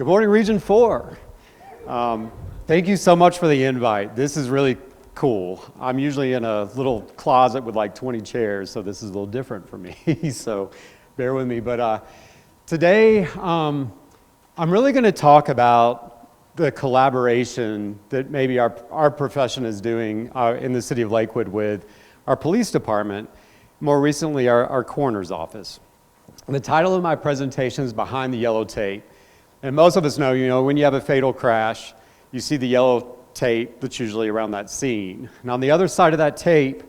Good morning, Region 4. Thank you so much for the invite. This is really cool. I'm usually in a little closet with like 20 chairs, so this is a little different for me, so bear with me. But today, I'm really going to talk about the collaboration that maybe our profession is doing in the city of Lakewood with our police department, more recently our coroner's office. And the title of my presentation is Behind the Yellow Tape. And most of us know, when you have a fatal crash, you see the yellow tape that's usually around that scene. And on the other side of that tape,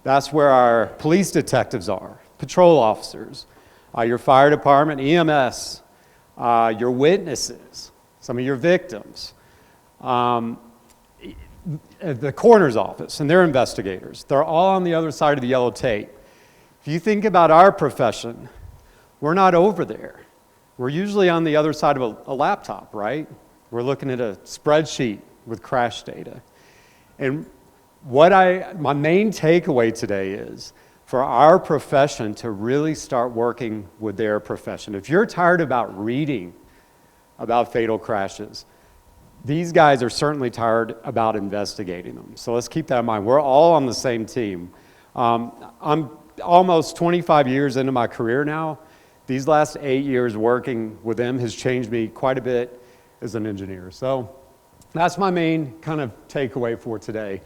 that's where our police detectives are, patrol officers, your fire department, EMS, your witnesses, some of your victims, the coroner's office and their investigators. They're all on the other side of the yellow tape. If you think about our profession, we're not over there. We're usually on the other side of a laptop, right? We're looking at a spreadsheet with crash data. And my main takeaway today is for our profession to really start working with their profession. If you're tired about reading about fatal crashes, these guys are certainly tired about investigating them. So let's keep that in mind. We're all on the same team. I'm almost 25 years into my career now. These last 8 years working with them has changed me quite a bit as an engineer. So that's my main kind of takeaway for today.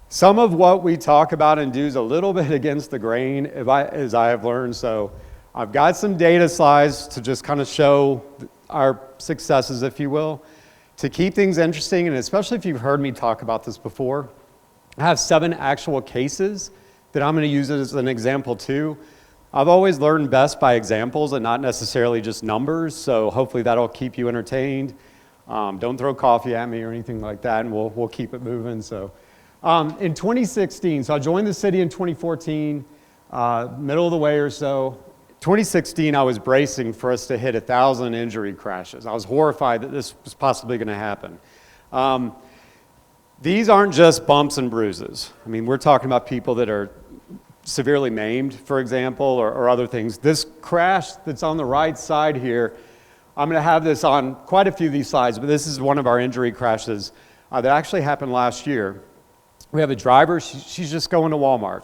Some of what we talk about and do is a little bit against the grain, as I have learned. So I've got some data slides to just kind of show our successes, if you will, to keep things interesting, and especially if you've heard me talk about this before. I have 7 actual cases that I'm going to use as an example too. I've always learned best by examples and not necessarily just numbers, so hopefully that'll keep you entertained. Don't throw coffee at me or anything like that, and we'll keep it moving. So, in 2016, so I joined the city in 2014, middle of the way or so. 2016, I was bracing for us to hit 1,000 injury crashes. I was horrified that this was possibly going to happen. These aren't just bumps and bruises. I mean, we're talking about people that are severely maimed, for example, or other things. This crash that's on the right side here, I'm going to have this on quite a few of these slides, but this is one of our injury crashes that actually happened last year. We have a driver, she's just going to Walmart,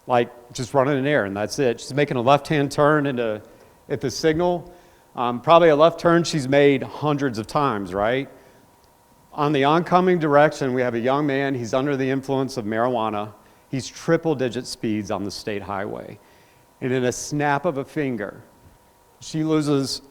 like just running an errand, that's it. She's making a left-hand turn at the signal. Probably a left turn she's made hundreds of times, right? On the oncoming direction, we have a young man, he's under the influence of marijuana. He's triple-digit speeds on the state highway. And in a snap of a finger, she loses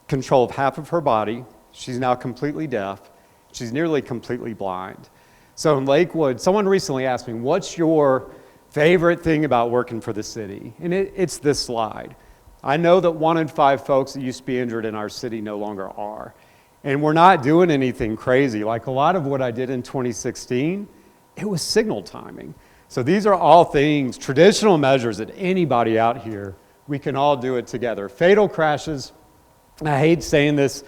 control of half of her body. She's now completely deaf. She's nearly completely blind. So in Lakewood, someone recently asked me, what's your favorite thing about working for the city? And it's this slide. I know that 1 in 5 folks that used to be injured in our city no longer are. And we're not doing anything crazy. Like a lot of what I did in 2016, it was signal timing. So these are all things, traditional measures that anybody out here, we can all do it together. Fatal crashes, I hate saying this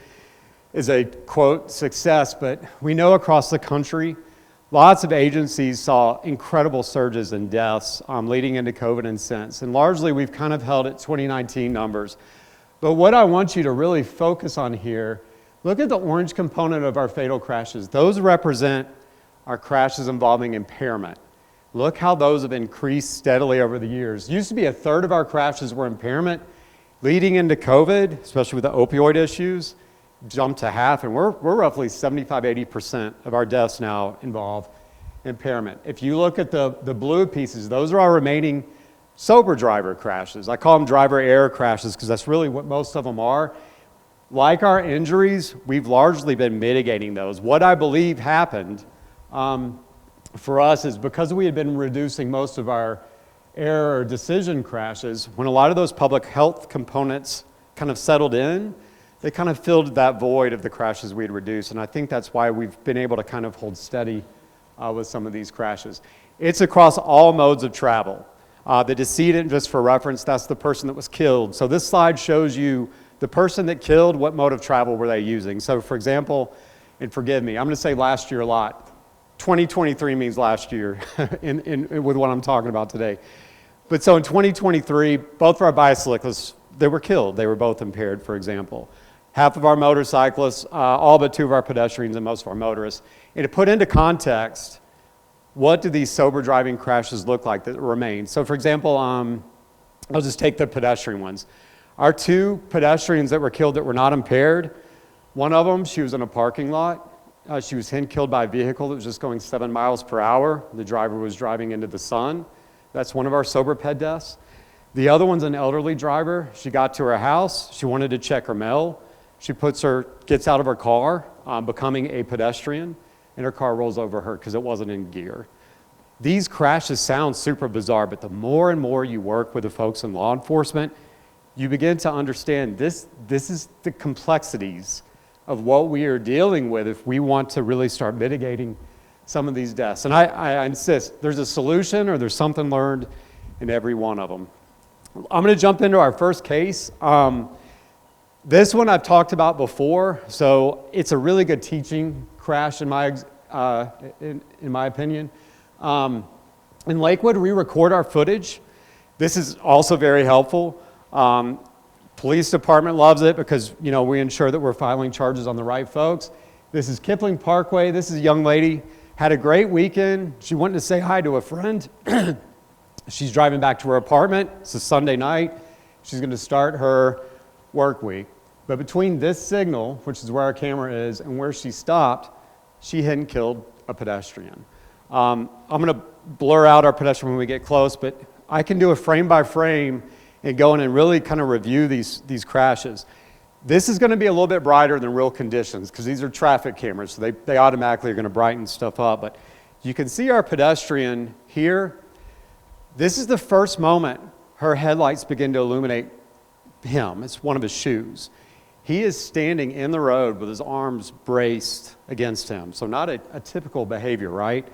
is a, quote, success, but we know across the country, lots of agencies saw incredible surges in deaths leading into COVID and since. And largely, we've kind of held at 2019 numbers. But what I want you to really focus on here, look at the orange component of our fatal crashes. Those represent our crashes involving impairment. Look how those have increased steadily over the years. It used to be 1/3 of our crashes were impairment. Leading into COVID, especially with the opioid issues, jumped to half, and we're roughly 75-80% of our deaths now involve impairment. If you look at the blue pieces, those are our remaining sober driver crashes. I call them driver error crashes because that's really what most of them are. Like our injuries, we've largely been mitigating those. What I believe happened for us is because we had been reducing most of our error or decision crashes, when a lot of those public health components kind of settled in, they kind of filled that void of the crashes we had reduced. And I think that's why we've been able to kind of hold steady with some of these crashes. It's across all modes of travel. The decedent, just for reference, that's the person that was killed. So this slide shows you the person that killed, what mode of travel were they using. So for example, and forgive me, I'm going to say last year a lot. 2023 means last year with what I'm talking about today. But so in 2023, both of our bicyclists, they were killed. They were both impaired, for example. half of our motorcyclists, all but 2 of our pedestrians, and most of our motorists. And to put into context, what do these sober driving crashes look like that remain? So for example, I'll just take the pedestrian ones. Our 2 pedestrians that were killed that were not impaired, one of them, she was in a parking lot. She was hit and killed by a vehicle that was just going 7 miles per hour. The driver was driving into the sun. That's one of our sober ped deaths. The other one's an elderly driver. She got to her house. She wanted to check her mail. She gets out of her car, becoming a pedestrian, and her car rolls over her because it wasn't in gear. These crashes sound super bizarre, but the more and more you work with the folks in law enforcement, you begin to understand this is the complexities of what we are dealing with if we want to really start mitigating some of these deaths. And I insist, there's a solution or there's something learned in every one of them. I'm going to jump into our first case. This one I've talked about before, so it's a really good teaching crash in my opinion. In Lakewood, we record our footage. This is also very helpful. Police department loves it because, we ensure that we're filing charges on the right folks. This is Kipling Parkway. This is a young lady, had a great weekend. She wanted to say hi to a friend. She's driving back to her apartment. It's a Sunday night. She's going to start her work week. But between this signal, which is where our camera is, and where she stopped, she hit and killed a pedestrian. I'm going to blur out our pedestrian when we get close, but I can do a frame by frame and go in and really kind of review these crashes. This is going to be a little bit brighter than real conditions because these are traffic cameras, so they automatically are going to brighten stuff up. But you can see our pedestrian here. This is the first moment her headlights begin to illuminate him. It's one of his shoes. He is standing in the road with his arms braced against him. So not a typical behavior, right?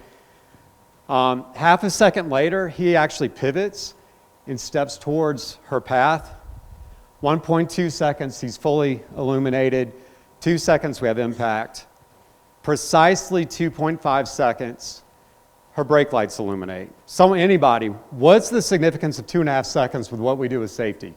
Half a second later, he actually pivots and steps towards her path. 1.2 seconds, he's fully illuminated. 2 seconds, we have impact. Precisely 2.5 seconds, her brake lights illuminate. So anybody, what's the significance of 2.5 seconds with what we do with safety?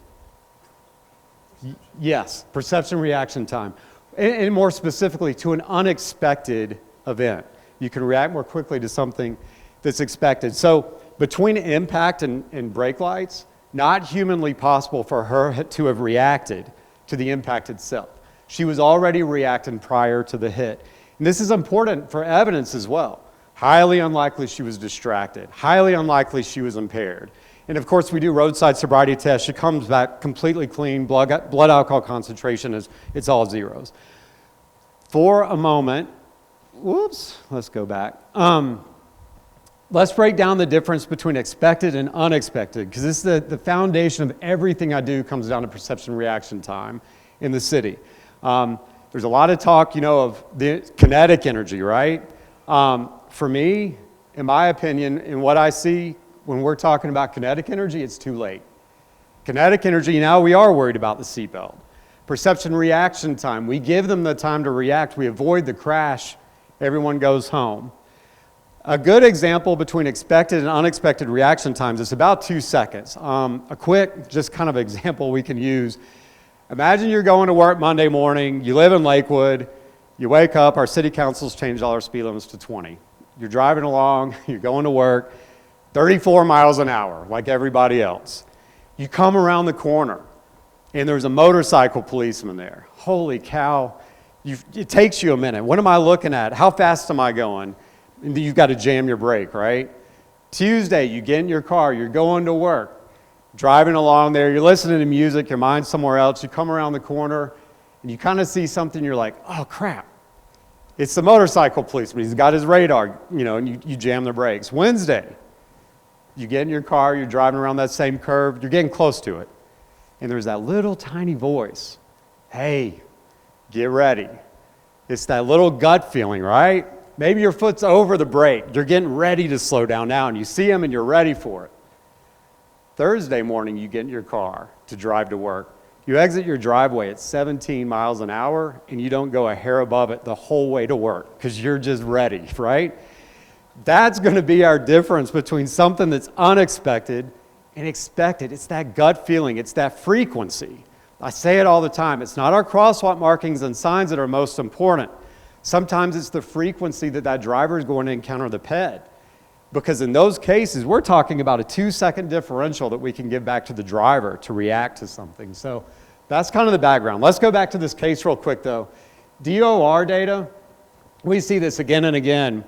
Yes, perception reaction time. And more specifically, to an unexpected event. You can react more quickly to something that's expected. So between impact and brake lights, not humanly possible for her to have reacted to the impact itself. She was already reacting prior to the hit. And this is important for evidence as well. Highly unlikely she was distracted. Highly unlikely she was impaired. And of course, we do roadside sobriety tests. She comes back completely clean. Blood alcohol concentration it's all zeros. For a moment, let's go back. Let's break down the difference between expected and unexpected, because this is the foundation of everything I do comes down to perception reaction time in the city. There's a lot of talk, of the kinetic energy, right? For me, in my opinion, in what I see, when we're talking about kinetic energy, it's too late. Kinetic energy, now we are worried about the seatbelt. Perception reaction time, we give them the time to react. We avoid the crash. Everyone goes home. A good example between expected and unexpected reaction times is about 2 seconds. A quick, just kind of example we can use. Imagine you're going to work Monday morning. You live in Lakewood. You wake up. Our city council's changed all our speed limits to 20. You're driving along. You're going to work. 34 miles an hour, like everybody else. You come around the corner, and there's a motorcycle policeman there. Holy cow. It takes you a minute. What am I looking at? How fast am I going? And you've got to jam your brake, right? Tuesday, you get in your car. You're going to work. Driving along there. You're listening to music. Your mind's somewhere else. You come around the corner, and you kind of see something. You're like, oh, crap. It's the motorcycle policeman. He's got his radar, and you jam the brakes. Wednesday, you get in your car, you're driving around that same curve, you're getting close to it. And there's that little tiny voice. Hey, get ready. It's that little gut feeling, right? Maybe your foot's over the brake. You're getting ready to slow down now, and you see him and you're ready for it. Thursday morning, you get in your car to drive to work. You exit your driveway at 17 miles an hour, and you don't go a hair above it the whole way to work because you're just ready, right? That's going to be our difference between something that's unexpected and expected. It's that gut feeling. It's that frequency. I say it all the time. It's not our crosswalk markings and signs that are most important. Sometimes it's the frequency that that driver is going to encounter the ped. Because in those cases, we're talking about a 2-second differential that we can give back to the driver to react to something. So that's kind of the background. Let's go back to this case real quick, though. DOR data, we see this again and again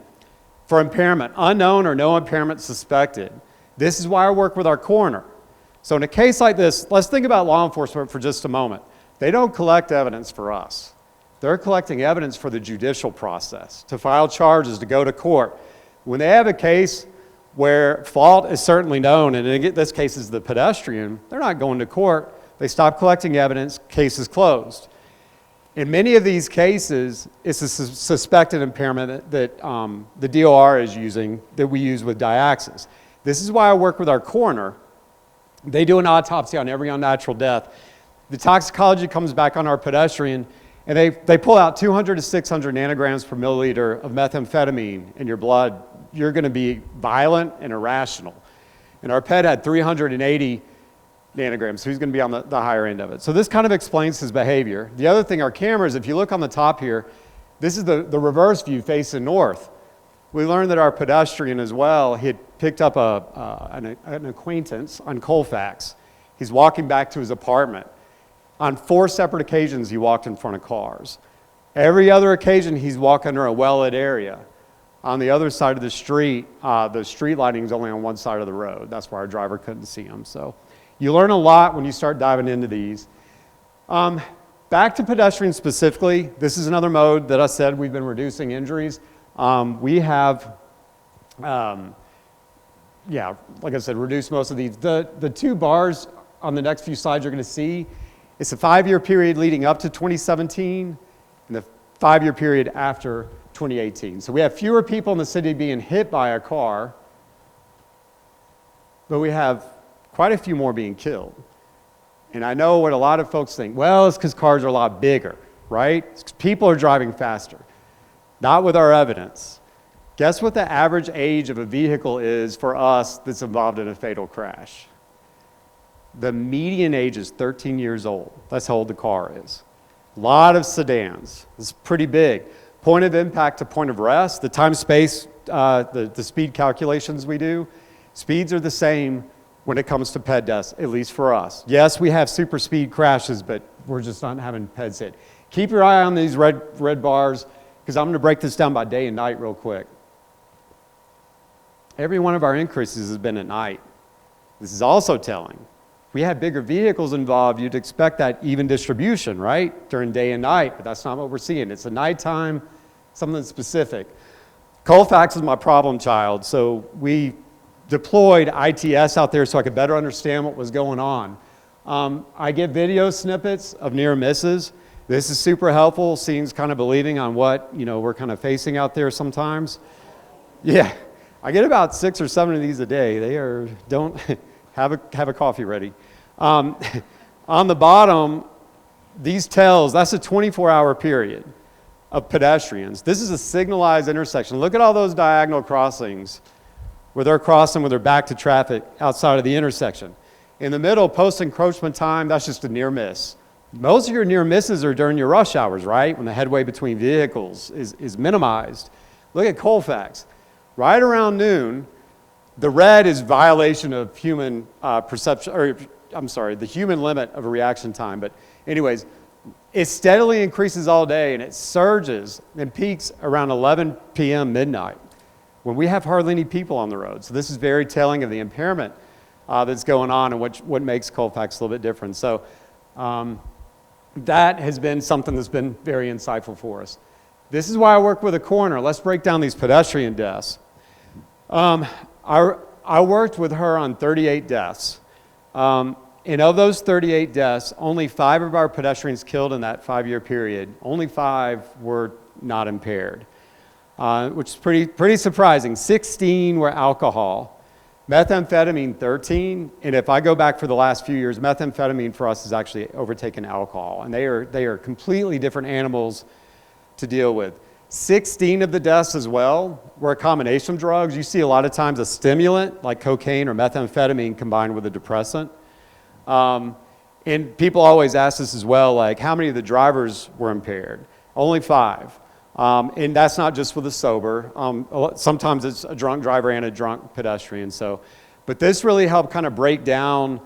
for impairment, unknown or no impairment suspected. This is why I work with our coroner. So in a case like this, let's think about law enforcement for just a moment. They don't collect evidence for us. They're collecting evidence for the judicial process, to file charges, to go to court. When they have a case where fault is certainly known, and in this case is the pedestrian, they're not going to court. They stop collecting evidence, case is closed. In many of these cases, it's a suspected impairment that the DOR is using, that we use with diaxis. This is why I work with our coroner. They do an autopsy on every unnatural death. The toxicology comes back on our pedestrian, and they pull out 200 to 600 nanograms per milliliter of methamphetamine in your blood. You're going to be violent and irrational. And our ped had 380 nanograms, so he's going to be on the higher end of it. So this kind of explains his behavior. The other thing, our cameras, if you look on the top here, this is the reverse view facing north. We learned that our pedestrian as well, he had picked up an acquaintance on Colfax. He's walking back to his apartment. On 4 separate occasions, he walked in front of cars. Every other occasion, he's walking under a well-lit area. On the other side of the street lighting is only on one side of the road. That's why our driver couldn't see him. So you learn a lot when you start diving into these. Back to pedestrians specifically, this is another mode that I said we've been reducing injuries. We have, like I said, reduced most of these. The 2 bars on the next few slides you're going to see, it's a 5-year period leading up to 2017 and the 5-year period after 2018. So we have fewer people in the city being hit by a car, but we have quite a few more being killed. And I know what a lot of folks think, well, it's because cars are a lot bigger, right? It's 'cause people are driving faster. Not with our evidence. Guess what the average age of a vehicle is for us that's involved in a fatal crash? The median age is 13 years old. That's how old the car is. A lot of sedans. It's pretty big. Point of impact to point of rest, the time space, the speed calculations we do, speeds are the same when it comes to ped deaths, at least for us. Yes, we have super speed crashes, but we're just not having peds hit. Keep your eye on these red bars, because I'm going to break this down by day and night real quick. Every one of our increases has been at night. This is also telling. If we had bigger vehicles involved, you'd expect that even distribution, right? During day and night, but that's not what we're seeing. It's a nighttime, something specific. Colfax is my problem child, so we deployed ITS out there so I could better understand what was going on. I get video snippets of near misses. This is super helpful, seeing kind of believing on what we're kind of facing out there sometimes. Yeah, I get about 6 or 7 of these a day. Don't have a coffee ready. On the bottom, these tells, that's a 24-hour period of pedestrians. This is a signalized intersection. Look at all those diagonal crossings where they're crossing with their back to traffic outside of the intersection. In the middle, post-encroachment time, that's just a near miss. Most of your near misses are during your rush hours, right? When the headway between vehicles is minimized. Look at Colfax. Right around noon, the red is violation of human perception, or I'm sorry, the human limit of a reaction time. But anyways, it steadily increases all day and it surges and peaks around 11 p.m. midnight when we have hardly any people on the road. So this is very telling of the impairment that's going on and what makes Colfax a little bit different. So that has been something that's been very insightful for us. This is why I work with a coroner. Let's break down these pedestrian deaths. I worked with her on 38 deaths. And of those 38 deaths, only 5 of our pedestrians killed in that 5-year period, only 5 were not impaired, which is pretty surprising. 16 were alcohol, methamphetamine 13, and if I go back for the last few years, methamphetamine for us has actually overtaken alcohol, and they are completely different animals to deal with. 16 of the deaths as well were a combination of drugs. You see a lot of times a stimulant like cocaine or methamphetamine combined with a depressant. And And people always ask this as well, like how many of the drivers were impaired? Only 5. And that's not just for the sober. Sometimes it's a drunk driver and a drunk pedestrian. But this really helped kind of break down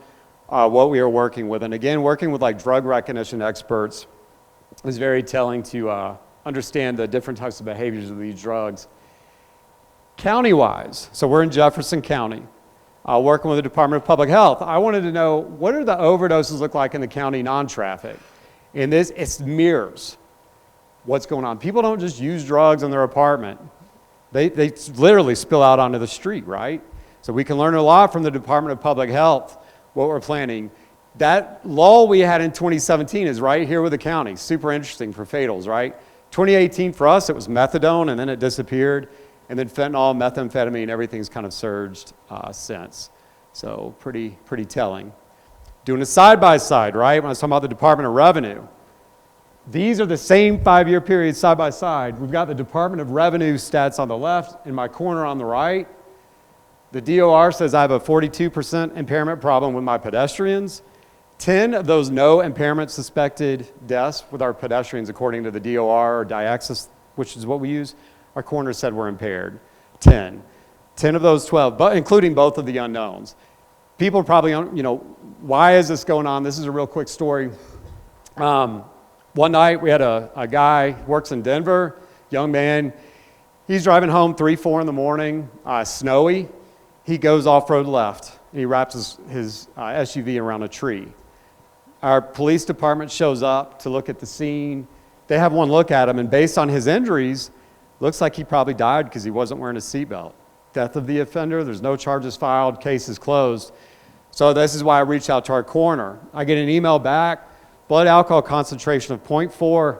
what we are working with. And again, working with like drug recognition experts is very telling to understand the different types of behaviors of these drugs. County-wise, so we're in Jefferson County, working with the Department of Public Health. I wanted to know, what do the overdoses look like in the county non-traffic? And it mirrors what's going on. People don't just use drugs in their apartment. They literally spill out onto the street, right? So we can learn a lot from the Department of Public Health, what we're planning. That lull we had in 2017 is right here with the county. Super interesting for fatals, right? 2018 for us, it was methadone, and then it disappeared. And then fentanyl, methamphetamine, everything's kind of surged since. So pretty telling. Doing a side-by-side, right? When I was talking about the Department of Revenue. These are the same 5-year periods side by side. We've got the Department of Revenue stats on the left, in my corner on the right. The DOR says I have a 42% impairment problem with my pedestrians. 10 of those no impairment suspected deaths with our pedestrians, according to the DOR or Diaxis, which is what we use, our coroner said we're impaired. 10. 10 of those 12, but including both of the unknowns. People are probably, why is this going on? This is a real quick story. One night we had a guy, works in Denver, young man. He's driving home 3, 4 in the morning, snowy. He goes off-road left, and he wraps his SUV around a tree. Our police department shows up to look at the scene. They have one look at him, and based on his injuries, looks like he probably died because he wasn't wearing a seatbelt. Death of the offender, there's no charges filed, case is closed. So this is why I reached out to our coroner. I get an email back, blood alcohol concentration of 0.4,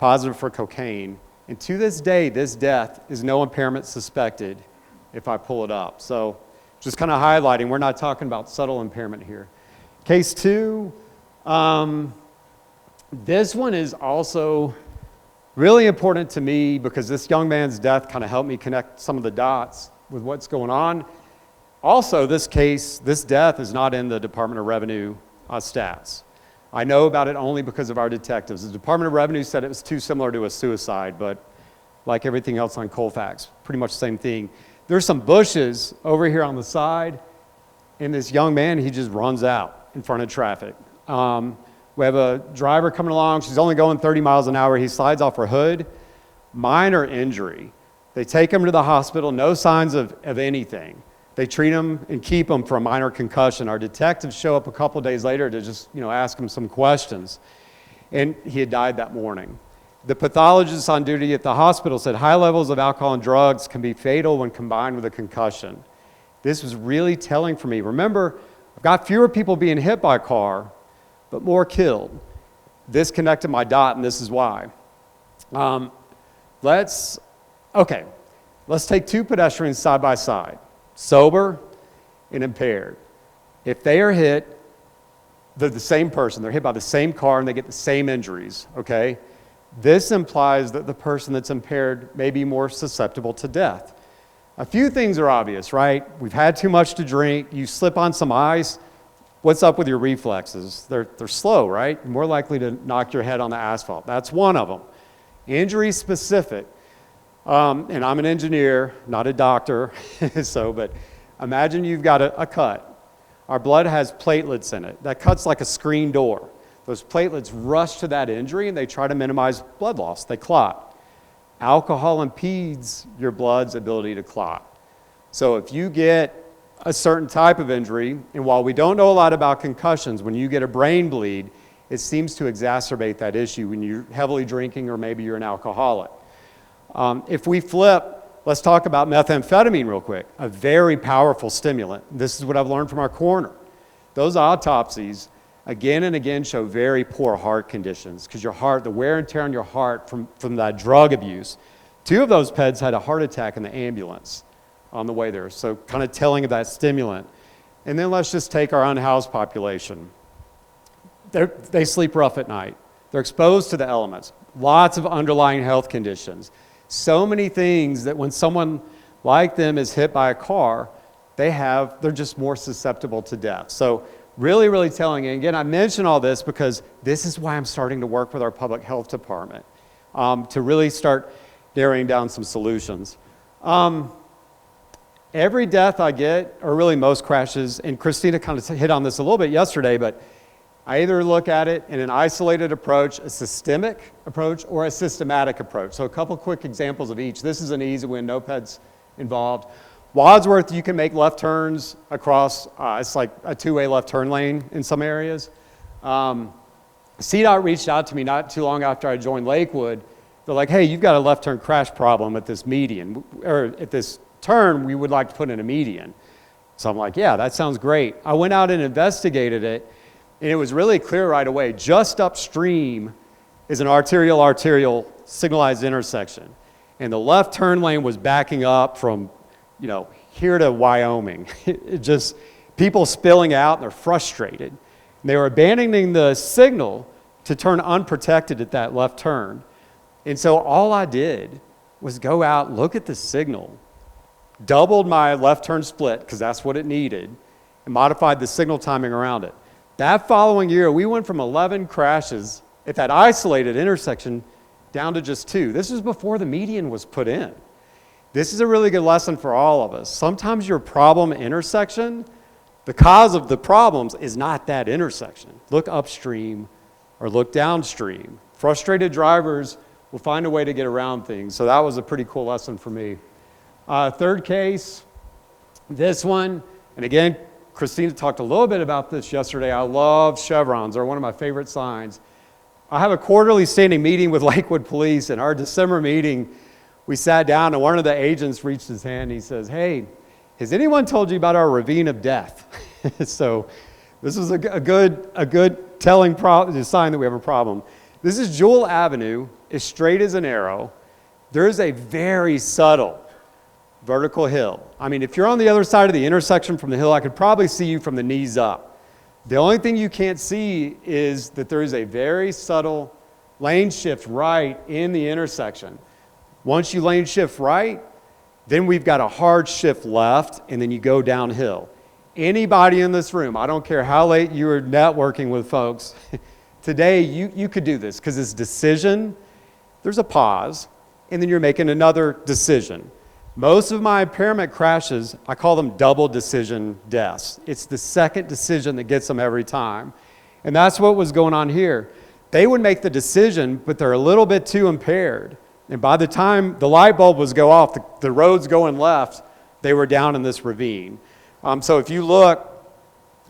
positive for cocaine. And to this day, this death is no impairment suspected if I pull it up. So just kind of highlighting, we're not talking about subtle impairment here. Case 2, this one is also really important to me because this young man's death kind of helped me connect some of the dots with what's going on. Also, this case, this death is not in the Department of Revenue stats. I know about it only because of our detectives. The Department of Revenue said it was too similar to a suicide, but like everything else on Colfax, pretty much the same thing. There's some bushes over here on the side, and this young man, he just runs out in front of traffic. We have a driver coming along. She's only going 30 miles an hour. He slides off her hood. Minor injury. They take him to the hospital. No signs of anything. They treat him and keep him for a minor concussion. Our detectives show up a couple days later to just ask him some questions. And he had died that morning. The pathologist on duty at the hospital said high levels of alcohol and drugs can be fatal when combined with a concussion. This was really telling for me. Remember, I've got fewer people being hit by a car, but more killed. This connected my dot, and this is why. Let's take 2 pedestrians side by side, sober and impaired. If they are hit, they're the same person. They're hit by the same car, and they get the same injuries, okay? This implies that the person that's impaired may be more susceptible to death. A few things are obvious, right? We've had too much to drink. You slip on some ice. What's up with your reflexes? They're slow, right? You're more likely to knock your head on the asphalt. That's one of them. Injury specific. And I'm an engineer, not a doctor, but imagine you've got a cut. Our blood has platelets in it. That cut's like a screen door. Those platelets rush to that injury and they try to minimize blood loss. They clot. Alcohol impedes your blood's ability to clot. So if you get a certain type of injury, and while we don't know a lot about concussions, when you get a brain bleed, it seems to exacerbate that issue when you're heavily drinking or maybe you're an alcoholic. If we flip, let's talk about methamphetamine real quick, a very powerful stimulant. This is what I've learned from our coroner. Those autopsies, again and again, show very poor heart conditions because your heart, the wear and tear on your heart from that drug abuse. 2 of those peds had a heart attack in the ambulance on the way there, so kind of telling of that stimulant. And then let's just take our unhoused population. They sleep rough at night. They're exposed to the elements. Lots of underlying health conditions. So many things that when someone like them is hit by a car, they're just more susceptible to death. So Really, really telling. And again, I mention all this because this is why I'm starting to work with our public health department to really start narrowing down some solutions. Every death I get, or really most crashes, and Christina kind of hit on this a little bit yesterday, but I either look at it in an isolated approach, a systemic approach, or a systematic approach. So a couple quick examples of each. This is an easy win, no pets involved. Wadsworth, you can make left turns across, it's like a two-way left turn lane in some areas. CDOT reached out to me not too long after I joined Lakewood. They're like, hey, you've got a left turn crash problem at this median, or at this turn, we would like to put in a median. So I'm like, yeah, that sounds great. I went out and investigated it, and it was really clear right away. Just upstream is an arterial signalized intersection. And the left turn lane was backing up from, here to Wyoming. It just, people spilling out, and they're frustrated. And they were abandoning the signal to turn unprotected at that left turn. And so all I did was go out, look at the signal, doubled my left turn split, because that's what it needed, and modified the signal timing around it. That following year, we went from 11 crashes at that isolated intersection down to just 2. This was before the median was put in. This is a really good lesson for all of us. Sometimes your problem intersection, the cause of the problems is not that intersection. Look upstream or look downstream. Frustrated drivers will find a way to get around things. So that was a pretty cool lesson for me. Third case, this one, and again, Christina talked a little bit about this yesterday. I love chevrons. They're one of my favorite signs. I have a quarterly standing meeting with Lakewood Police. In our December meeting, we sat down and one of the agents reached his hand and he says, hey, has anyone told you about our ravine of death? So this is a good telling sign that we have a problem. This is Jewel Avenue, as straight as an arrow. There is a very subtle vertical hill. I mean, if you're on the other side of the intersection from the hill, I could probably see you from the knees up. The only thing you can't see is that there is a very subtle lane shift right in the intersection. Once you lane shift right, then we've got a hard shift left, and then you go downhill. Anybody in this room, I don't care how late you are networking with folks, today you could do this, because it's decision, there's a pause, and then you're making another decision. Most of my impairment crashes, I call them double decision deaths. It's the second decision that gets them every time. And that's what was going on here. They would make the decision, but they're a little bit too impaired. And by the time the light bulb was go off, the road's going left, they were down in this ravine. So if you look,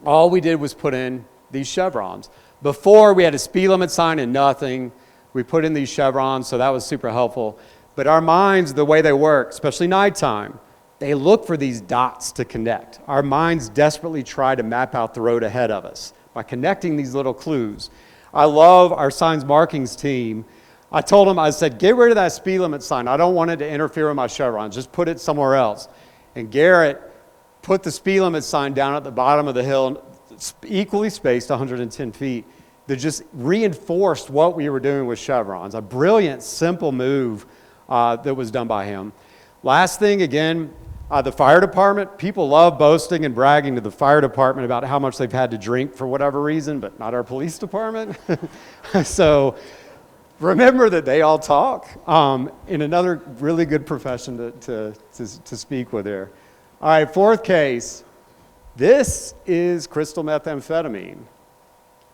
all we did was put in these chevrons. Before, we had a speed limit sign and nothing. We put in these chevrons, so that was super helpful. But our minds, the way they work, especially nighttime, they look for these dots to connect. Our minds desperately try to map out the road ahead of us by connecting these little clues. I love our signs markings team. I told them, I said, get rid of that speed limit sign. I don't want it to interfere with my chevrons. Just put it somewhere else. And Garrett put the speed limit sign down at the bottom of the hill, equally spaced 110 feet, that just reinforced what we were doing with chevrons. A brilliant, simple move that was done by him. Last thing, again, the fire department. People love boasting and bragging to the fire department about how much they've had to drink for whatever reason, but not our police department. So remember that they all talk. In another really good profession to speak with there. All right, fourth case. This is crystal methamphetamine.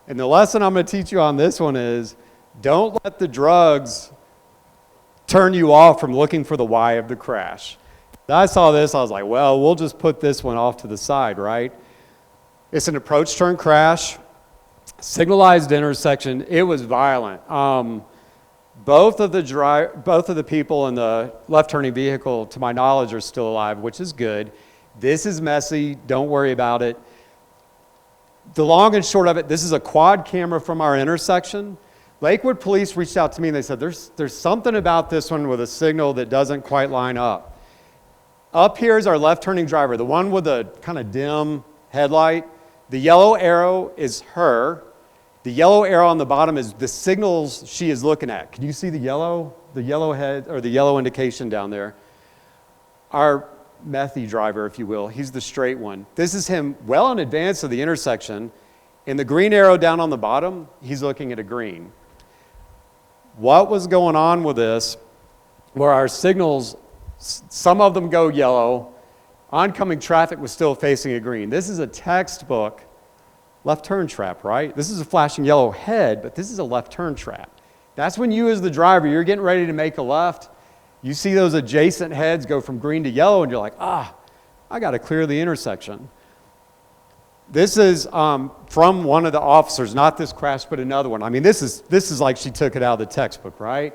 And the lesson I'm going to teach you on this one is, don't let the drugs turn you off from looking for the why of the crash. I saw this, I was like, well, we'll just put this one off to the side, right? It's an approach turn crash, signalized intersection. It was violent. Both of the people in the left turning vehicle, to my knowledge, are still alive, which is good. This is messy, don't worry about it. The long and short of it, this is a quad camera from our intersection. Lakewood Police reached out to me and they said, there's something about this one with a signal that doesn't quite line up. Up here is our left turning driver, the one with the kind of dim headlight. The yellow arrow is her. The yellow arrow on the bottom is the signals she is looking at. Can you see the yellow head or the yellow indication down there? Our methy driver, if you will, he's the straight one. This is him well in advance of the intersection. And the green arrow down on the bottom, he's looking at a green. What was going on with this, where our signals, some of them go yellow, oncoming traffic was still facing a green. This is a textbook left turn trap, right? This is a flashing yellow head, but this is a left turn trap. That's when you as the driver, you're getting ready to make a left, you see those adjacent heads go from green to yellow, and you're like, I got to clear the intersection. This is from one of the officers, not this crash, but another one. I mean, this is like she took it out of the textbook, right?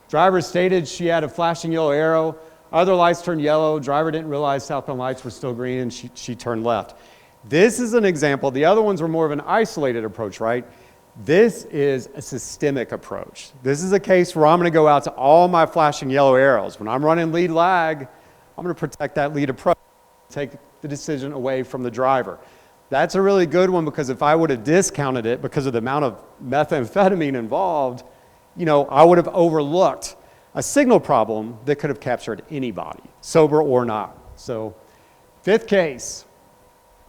Driver stated she had a flashing yellow arrow. Other lights turned yellow. Driver didn't realize southbound lights were still green, and she turned left. This is an example. The other ones were more of an isolated approach, right? This is a systemic approach. This is a case where I'm going to go out to all my flashing yellow arrows. When I'm running lead lag, I'm going to protect that lead approach, take the decision away from the driver. That's a really good one, because if I would have discounted it because of the amount of methamphetamine involved, I would have overlooked a signal problem that could have captured anybody, sober or not. So, fifth case,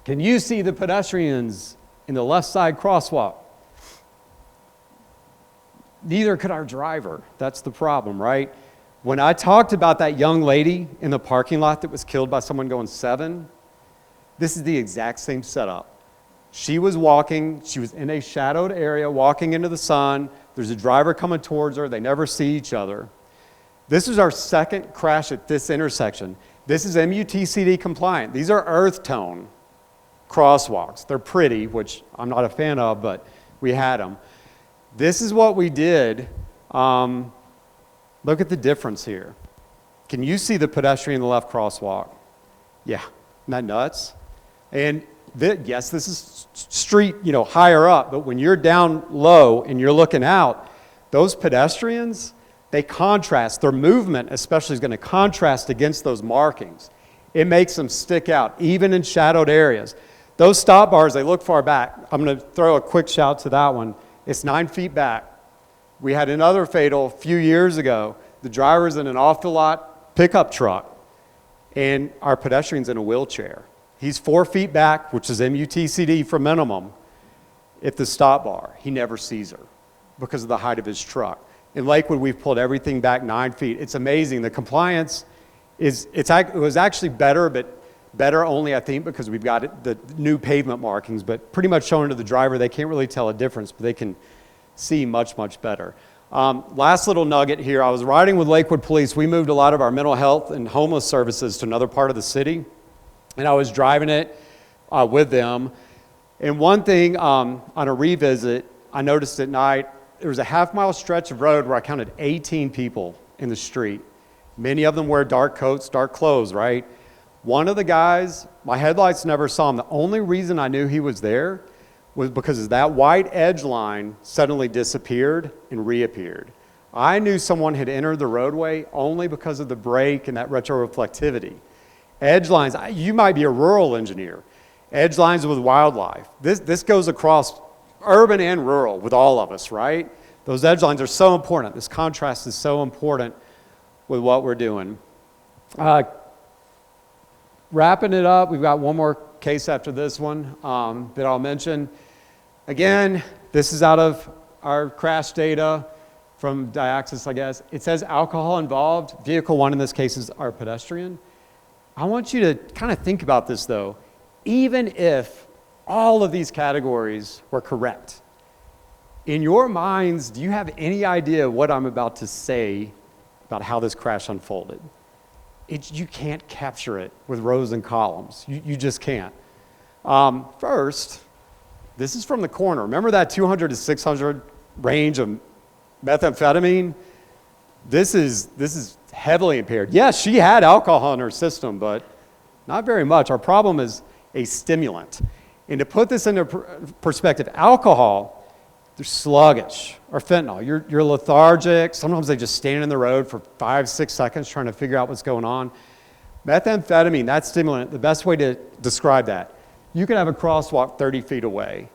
can you see the pedestrians in the left side crosswalk? Neither could our driver. That's the problem, right? When I talked about that young lady in the parking lot that was killed by someone going 7, this is the exact same setup. She was walking, she was in a shadowed area, walking into the sun. There's a driver coming towards her. They never see each other. This is our second crash at this intersection. This is MUTCD compliant. These are earth tone crosswalks. They're pretty, which I'm not a fan of, but we had them. This is what we did. Look at the difference here. Can you see the pedestrian in the left crosswalk? Yeah, isn't that nuts? And yes, this is street, higher up, but when you're down low and you're looking out, those pedestrians, they contrast. Their movement especially is going to contrast against those markings. It makes them stick out, even in shadowed areas. Those stop bars, they look far back. I'm going to throw a quick shout to that one. It's 9 feet back. We had another fatal a few years ago. The driver's in an off-the-lot pickup truck, and our pedestrian's in a wheelchair. He's 4 feet back, which is MUTCD for minimum, at the stop bar. He never sees her because of the height of his truck. In Lakewood, we've pulled everything back 9 feet. It's amazing. The compliance it was actually better, but better only, I think, because we've got the new pavement markings, but pretty much showing to the driver, they can't really tell a difference, but they can see much, much better. Last little nugget here. I was riding with Lakewood Police. We moved a lot of our mental health and homeless services to another part of the city, and I was driving it with them. And one thing on a revisit, I noticed at night, there was a half-mile stretch of road where I counted 18 people in the street. Many of them wear dark coats, dark clothes, right? One of the guys, my headlights never saw him. The only reason I knew he was there was because that white edge line suddenly disappeared and reappeared. I knew someone had entered the roadway only because of the brake and that retroreflectivity. Edge lines, you might be a rural engineer. Edge lines with wildlife. This goes across urban and rural with all of us, right? Those edge lines are so important. This contrast is so important with what we're doing. Wrapping it up, we've got one more case after this one that I'll mention. Again, this is out of our crash data from Diaxis, I guess. It says alcohol involved. Vehicle 1 in this case is our pedestrian. I want you to kind of think about this, though. Even if all of these categories were correct, in your minds, do you have any idea what I'm about to say about how this crash unfolded? You can't capture it with rows and columns. You just can't. First, this is from the corner. Remember that 200 to 600 range of methamphetamine? This is heavily impaired. Yes, she had alcohol in her system, but not very much. Our problem is a stimulant. And to put this into perspective, alcohol, they're sluggish, or fentanyl. You're lethargic. Sometimes they just stand in the road for 5-6 seconds trying to figure out what's going on. Methamphetamine, that stimulant, the best way to describe that, you can have a crosswalk 30 feet away.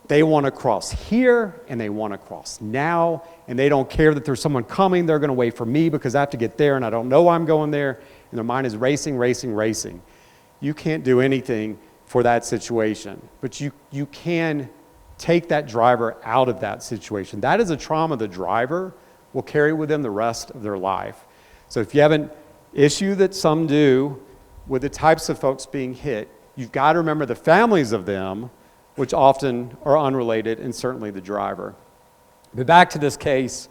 They want to cross here, and they want to cross now, and they don't care that there's someone coming. They're going to wait for me because I have to get there, and I don't know why I'm going there, and their mind is racing, racing, racing. You can't do anything for that situation, but you can take that driver out of that situation. That is a trauma the driver will carry with them the rest of their life. So if you have an issue that some do with the types of folks being hit, you've got to remember the families of them, which often are unrelated, and certainly the driver. But back to this case,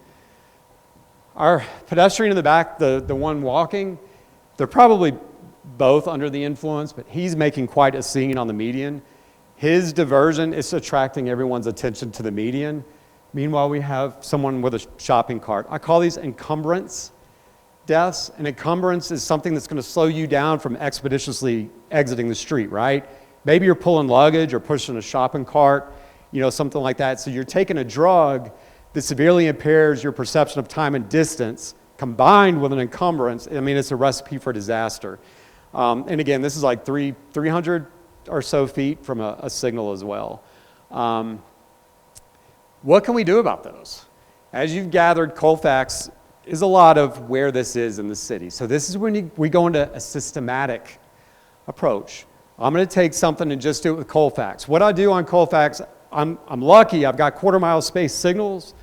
our pedestrian in the back, the one walking, they're probably both under the influence, but he's making quite a scene on the median. His diversion is attracting everyone's attention to the median. Meanwhile, we have someone with a shopping cart. I call these encumbrance deaths. An encumbrance is something that's going to slow you down from expeditiously exiting the street, right? Maybe you're pulling luggage or pushing a shopping cart, something like that. So you're taking a drug that severely impairs your perception of time and distance, combined with an encumbrance. I mean, it's a recipe for disaster. And again, this is like 300 or so feet from a signal as well. What can we do about those? As you've gathered, Colfax is a lot of where this is in the city. So this is when we go into a systematic approach. I'm going to take something and just do it with Colfax. What I do on Colfax, I'm lucky. I've got quarter-mile space signals.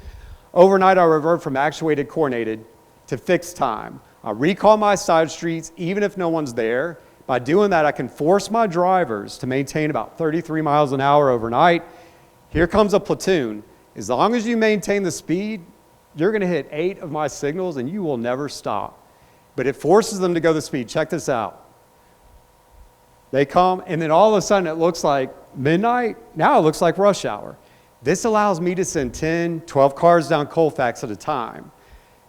Overnight, I revert from actuated coordinated to fixed time. I recall my side streets even if no one's there. By doing that, I can force my drivers to maintain about 33 miles an hour overnight. Here comes a platoon. As long as you maintain the speed, you're going to hit 8 of my signals and you will never stop. But it forces them to go the speed. Check this out. They come, and then all of a sudden it looks like midnight. Now it looks like rush hour. This allows me to send 10, 12 cars down Colfax at a time.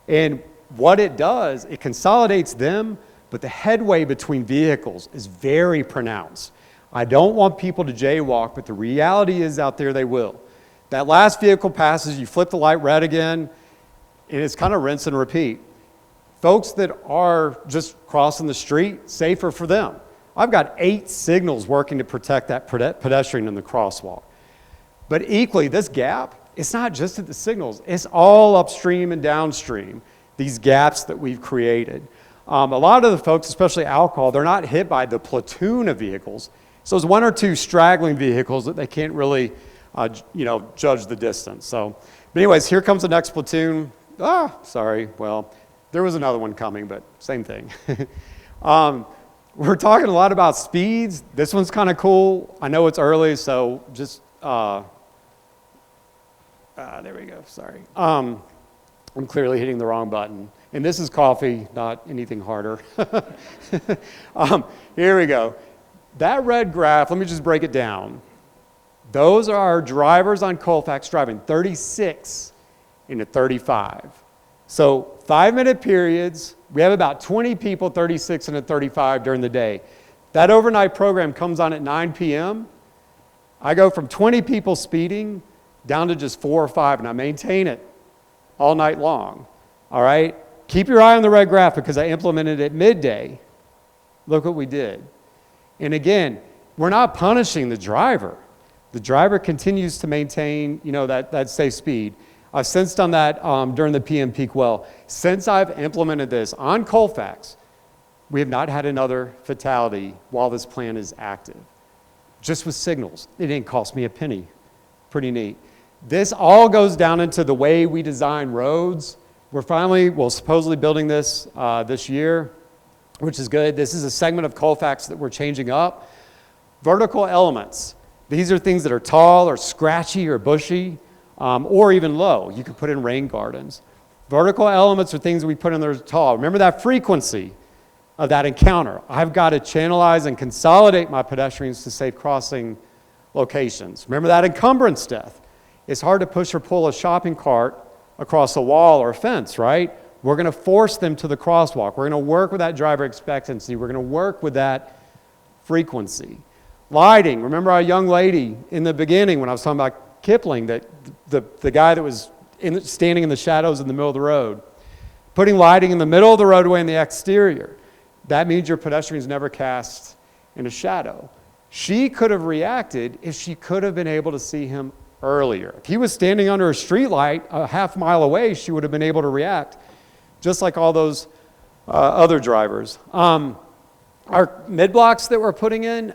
And what it does, it consolidates them, but the headway between vehicles is very pronounced. I don't want people to jaywalk, but the reality is out there they will. That last vehicle passes, you flip the light red again, and it's kind of rinse and repeat. Folks that are just crossing the street, safer for them. I've got 8 signals working to protect that pedestrian in the crosswalk. But equally, this gap, it's not just at the signals, it's all upstream and downstream, these gaps that we've created. A lot of the folks, especially alcohol, they're not hit by the platoon of vehicles. So there's 1 or 2 straggling vehicles that they can't really, judge the distance. So, but anyways, here comes the next platoon. Well, there was another one coming, but same thing. We're talking a lot about speeds. This one's kind of cool. I know it's early, so just, there we go, sorry. I'm clearly hitting the wrong button. And this is coffee, not anything harder. Here we go. That red graph, let me just break it down. Those are our drivers on Colfax driving 36 into 35. So 5-minute periods, we have about 20 people, 36 into 35 during the day. That overnight program comes on at 9 p.m. I go from 20 people speeding down to just 4 or 5, and I maintain it all night long. All right? Keep your eye on the red graph because I implemented it at midday. Look what we did. And again, we're not punishing the driver. The driver continues to maintain, that safe speed. I've since done that during the PM peak well. Since I've implemented this on Colfax, we have not had another fatality while this plan is active. Just with signals. It didn't cost me a penny. Pretty neat. This all goes down into the way we design roads. We're supposedly building this this year, which is good. This is a segment of Colfax that we're changing up. Vertical elements. These are things that are tall or scratchy or bushy. Or even low. You can put in rain gardens. Vertical elements are things that we put in there tall. Remember that frequency of that encounter. I've got to channelize and consolidate my pedestrians to safe crossing locations. Remember that encumbrance death. It's hard to push or pull a shopping cart across a wall or a fence, right? We're going to force them to the crosswalk. We're going to work with that driver expectancy. We're going to work with that frequency. Lighting. Remember our young lady in the beginning when I was talking about Kipling, that the guy that was standing in the shadows in the middle of the road. Putting lighting in the middle of the roadway in the exterior. That means your pedestrians never cast in a shadow. She could have reacted if she could have been able to see him earlier. If he was standing under a street light a half mile away, she would have been able to react, just like all those other drivers. Our mid-blocks that we're putting in,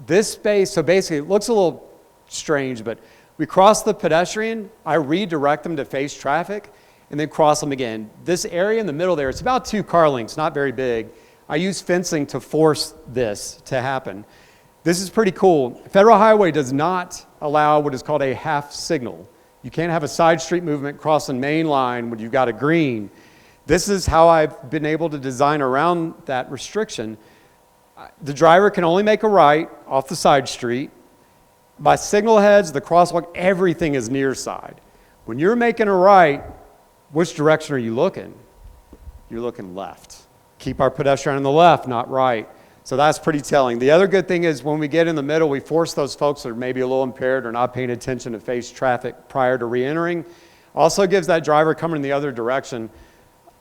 this space, so basically it looks a little strange, but We cross the pedestrian, I redirect them to face traffic, and then cross them again. This area in the middle there, it's about 2 car lengths, not very big. I use fencing to force this to happen. This is pretty cool. Federal Highway does not allow what is called a half signal. You can't have a side street movement crossing main line when you've got a green. This is how I've been able to design around that restriction. The driver can only make a right off the side street. By signal heads, the crosswalk, everything is near side. When you're making a right, which direction are you looking? You're looking left. Keep our pedestrian on the left, not right. So that's pretty telling. The other good thing is when we get in the middle, we force those folks that are maybe a little impaired or not paying attention to face traffic prior to re-entering. Also gives that driver coming in the other direction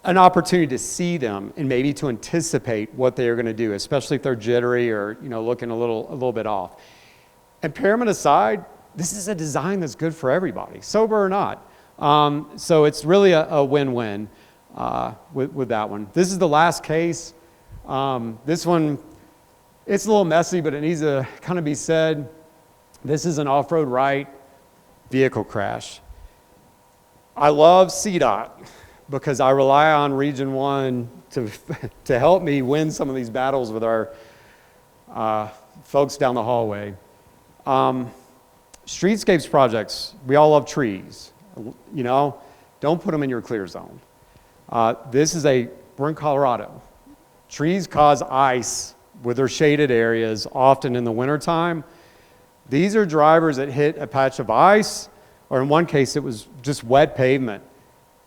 an opportunity to see them and maybe to anticipate what they are going to do, especially if they're jittery or looking a little bit off. Impairment aside, this is a design that's good for everybody, sober or not. So it's really a win-win with that one. This is the last case. This one, it's a little messy, but it needs to kind of be said. This is an off-road right vehicle crash. I love CDOT because I rely on Region 1 to help me win some of these battles with our folks down the hallway. Streetscapes projects, we all love trees. Don't put them in your clear zone. We're in Colorado. Trees cause ice with their shaded areas, often in the wintertime. These are drivers that hit a patch of ice, or in one case it was just wet pavement,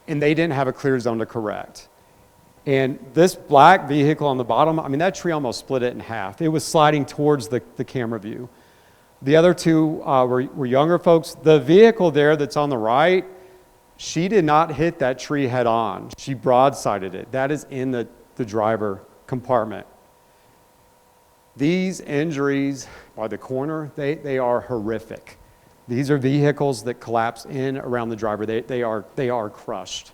and they didn't have a clear zone to correct. And this black vehicle on the bottom, that tree almost split it in half. It was sliding towards the camera view. The other two were younger folks. The vehicle there that's on the right, she did not hit that tree head on. She broadsided it. That is in the driver compartment. These injuries by the corner, they are horrific. These are vehicles that collapse in around the driver. They are crushed.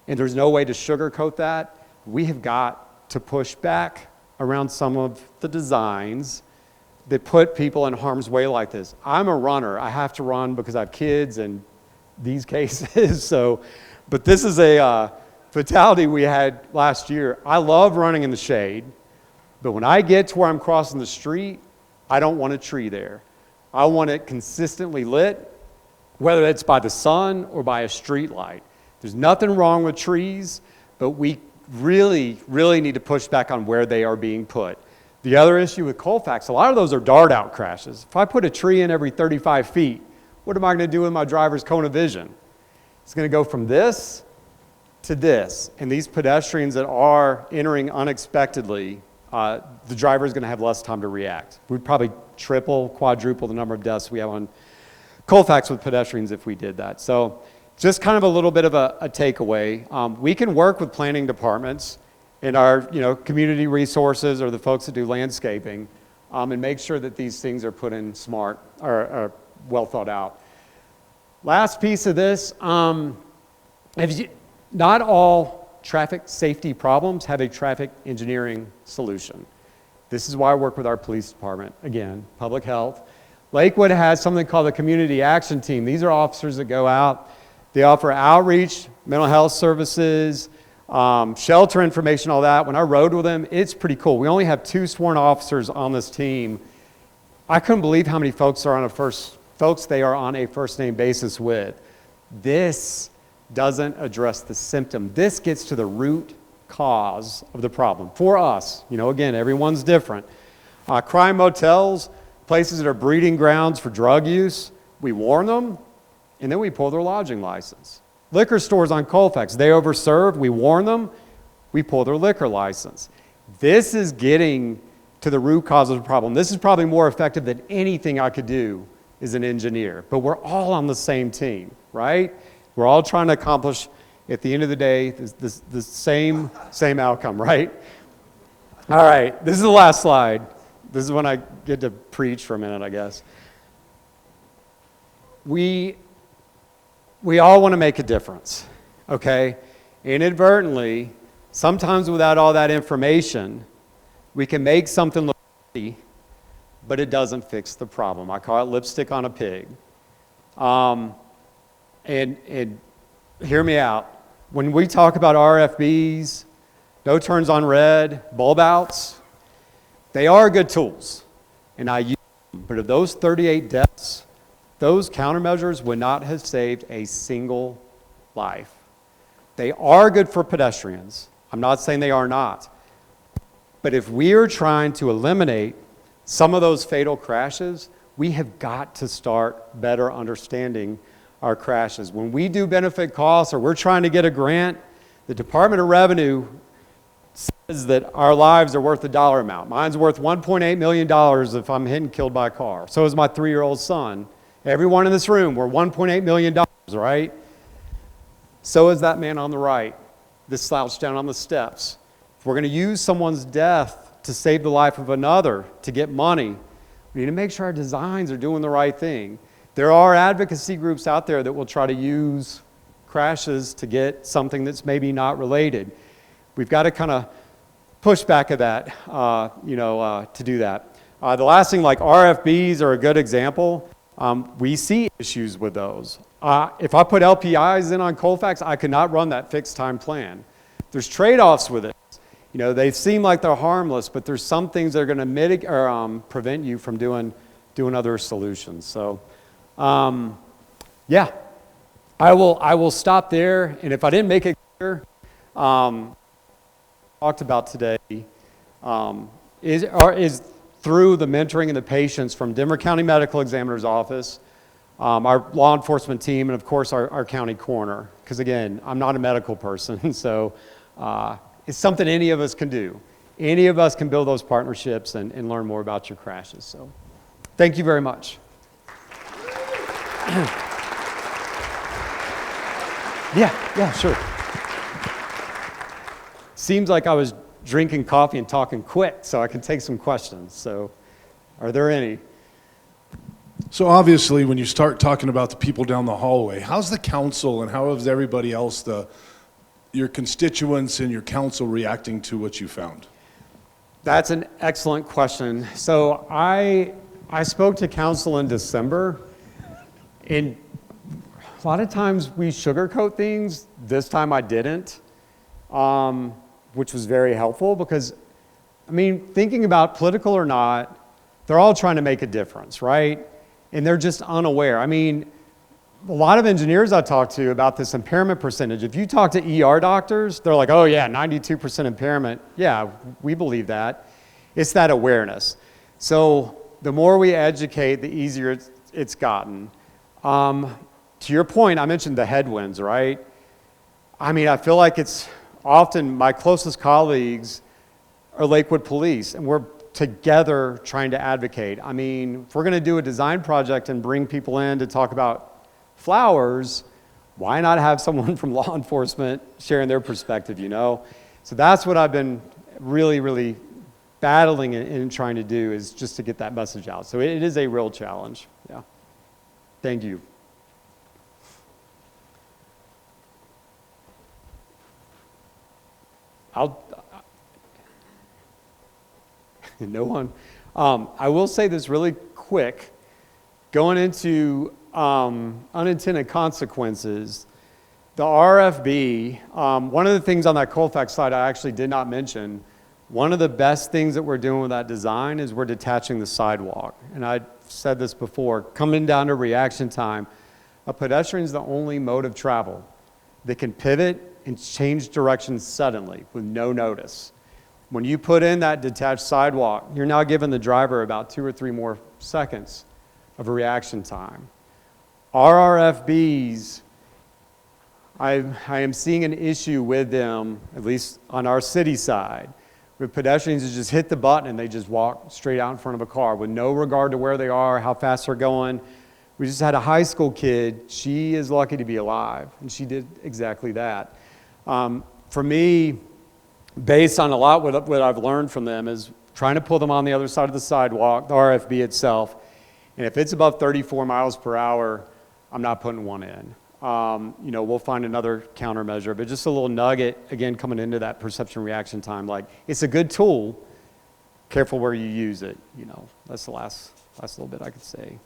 And there's no way to sugarcoat that. We have got to push back around some of the designs that put people in harm's way like this. I'm a runner. I have to run because I have kids and these cases. But this is a fatality we had last year. I love running in the shade, but when I get to where I'm crossing the street, I don't want a tree there. I want it consistently lit, whether it's by the sun or by a street light. There's nothing wrong with trees, but we really, really need to push back on where they are being put. The other issue with Colfax, a lot of those are dart-out crashes. If I put a tree in every 35 feet, what am I going to do with my driver's cone of vision? It's going to go from this to this. And these pedestrians that are entering unexpectedly, the driver is going to have less time to react. We'd probably triple, quadruple the number of deaths we have on Colfax with pedestrians if we did that. So just kind of a little bit of a takeaway. We can work with planning departments and our community resources or the folks that do landscaping and make sure that these things are put in smart or well thought out. Last piece of this, not all traffic safety problems have a traffic engineering solution. This is why I work with our police department, again, public health. Lakewood has something called the Community Action Team. These are officers that go out. They offer outreach, mental health services, shelter information, all that. When I rode with them, it's pretty cool. We only have 2 sworn officers on this team. I couldn't believe how many folks they are on a first name basis with. This doesn't address the symptom. This gets to the root cause of the problem. For us, again, everyone's different. Crime motels, places that are breeding grounds for drug use, we warn them, and then we pull their lodging license. Liquor stores on Colfax, they overserve, we warn them, we pull their liquor license. This is getting to the root cause of the problem. This is probably more effective than anything I could do as an engineer, but we're all on the same team, right? We're all trying to accomplish, at the end of the day, the same outcome, right? All right, this is the last slide. This is when I get to preach for a minute, I guess. We all want to make a difference, okay? Inadvertently, sometimes without all that information, we can make something look pretty, but it doesn't fix the problem. I call it lipstick on a pig. And hear me out. When we talk about RFBs, no turns on red, bulb outs, they are good tools, and I use them. But of those 38 deaths, those countermeasures would not have saved a single life. They are good for pedestrians. I'm not saying they are not. But if we are trying to eliminate some of those fatal crashes, we have got to start better understanding our crashes. When we do benefit costs or we're trying to get a grant, the Department of Revenue says that our lives are worth a dollar amount. Mine's worth $1.8 million if I'm hit and killed by a car. So is my 3-year-old son. Everyone in this room, we're $1.8 million, right? So is that man on the right, this slouched down on the steps. If we're going to use someone's death to save the life of another, to get money, we need to make sure our designs are doing the right thing. There are advocacy groups out there that will try to use crashes to get something that's maybe not related. We've got to kind of push back at that, to do that. The last thing, like RFBs are a good example. We see issues with those. If I put LPIs in on Colfax, I could not run that fixed time plan. There's trade-offs with it. They seem like they're harmless, but there's some things that are going to mitigate or prevent you from doing other solutions. So, yeah, I will stop there. And if I didn't make it clear, talked about today is through the mentoring and the patients from Denver County Medical Examiner's Office, our law enforcement team, and of course our county coroner. Because again, I'm not a medical person, so it's something any of us can do. Any of us can build those partnerships and learn more about your crashes. So thank you very much. Yeah, sure. Seems like I was drinking coffee and talking quick, so I can take some questions. So are there any? So obviously, when you start talking about the people down the hallway, how's the council and how is everybody else, your constituents and your council reacting to what you found? That's an excellent question. So I spoke to council in December, and a lot of times we sugarcoat things. This time I didn't, which was very helpful because, thinking about political or not, they're all trying to make a difference, right? And they're just unaware. A lot of engineers I talk to about this impairment percentage, if you talk to ER doctors, they're like, oh yeah, 92% impairment. Yeah, we believe that. It's that awareness. So the more we educate, the easier it's gotten. To your point, I mentioned the headwinds, right? I feel like it's often my closest colleagues are Lakewood Police, and we're together trying to advocate. If we're going to do a design project and bring people in to talk about flowers, why not have someone from law enforcement sharing their perspective, So that's what I've been really, really battling and trying to do, is just to get that message out. So it is a real challenge. Yeah. Thank you. No one. I will say this really quick. Going into unintended consequences, the RFB, one of the things on that Colfax slide I actually did not mention, one of the best things that we're doing with that design is we're detaching the sidewalk. And I said this before, coming down to reaction time, a pedestrian is the only mode of travel that can pivot and change directions suddenly with no notice. When you put in that detached sidewalk, you're now giving the driver about 2 or 3 more seconds of a reaction time. RRFBs, I am seeing an issue with them, at least on our city side, with pedestrians who just hit the button and they just walk straight out in front of a car with no regard to where they are, how fast they're going. We just had a high school kid. She is lucky to be alive, and she did exactly that. For me, based on a lot what I've learned from them, is trying to pull them on the other side of the sidewalk, the RFB itself, and if it's above 34 miles per hour, I'm not putting one in. We'll find another countermeasure, but just a little nugget, again, coming into that perception reaction time, like, it's a good tool, careful where you use it, That's the last little bit I could say.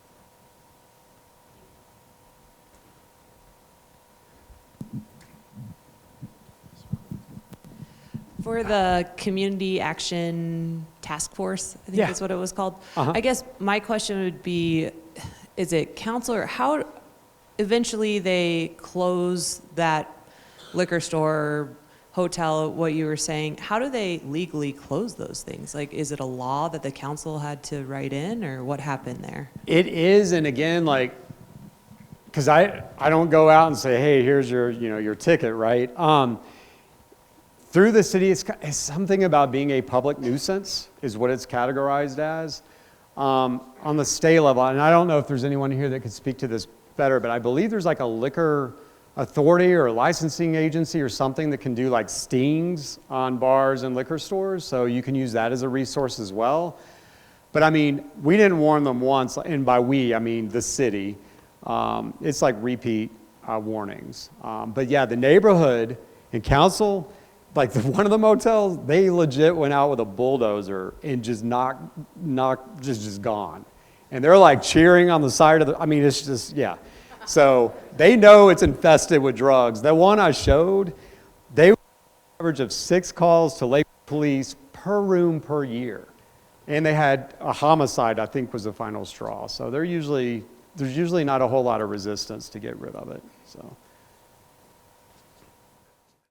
For the Community Action Task Force, I think Yeah. that's what it was called. Uh-huh. I guess my question would be, is it council or how eventually they close that liquor store, hotel, what you were saying, how do they legally close those things? Like, is it a law that the council had to write in, or what happened there? It is, and again, like, because I don't go out and say, hey, here's your, your ticket, right? Through the city, it's something about being a public nuisance is what it's categorized as. On the state level, and I don't know if there's anyone here that could speak to this better, but I believe there's like a liquor authority or a licensing agency or something that can do like stings on bars and liquor stores, so you can use that as a resource as well. But I mean, we didn't warn them once, and by we, I mean the city. It's like repeat warnings. But yeah, the neighborhood and council, like one of the motels, they legit went out with a bulldozer and just just gone. And they're like cheering on the side of I mean, it's just, yeah. So they know it's infested with drugs. The one I showed, they were an average of 6 calls to Lake Police per room per year. And they had a homicide, I think, was the final straw. So there's usually not a whole lot of resistance to get rid of it. So.